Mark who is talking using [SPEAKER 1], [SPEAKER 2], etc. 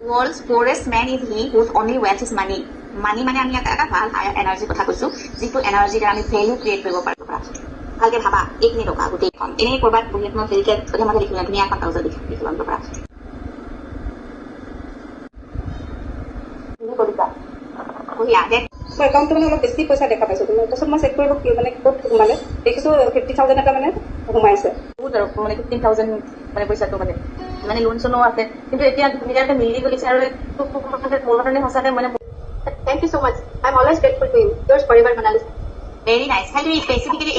[SPEAKER 1] World's poorest man is he whose only wealth is money. Money মানে আমি এটা ভাল হায়াৰ এনাৰ্জিৰ কথা কৈছো, যিটো এনাৰ্জিৰ দ্বাৰা আমি ভেলু ক্ৰিয়েট কৰিব পাৰো। ভালকে ভাবা, এইখিনি টকা গোটেইখন এনেই কৰবাত বহি মই ফেৰিকে মাজে লিখিলা ধুনীয়া এখন কাগজত লিখিলাম পৰা
[SPEAKER 2] একাউণ্টটো মানে অলপ বেছি পইচা দেখা পাইছো। তাৰপিছত মই চেক কৰিব মানে ক'ত সোমালে দেখিছো 50,000 এটা মানে সোমাইছে।
[SPEAKER 1] বহুত আৰু মানে 15,000 মানে পইচাটো মানে লোন চনো আছে, কিন্তু এতিয়া ধুনীয়াকে মিলি গৈছে আৰু মোৰ কাৰণে সঁচাকে মানে
[SPEAKER 2] Thank you so much. I'm always grateful to you. Yours forever, Manali.
[SPEAKER 1] very nice. খালি স্পেচিফিকেলি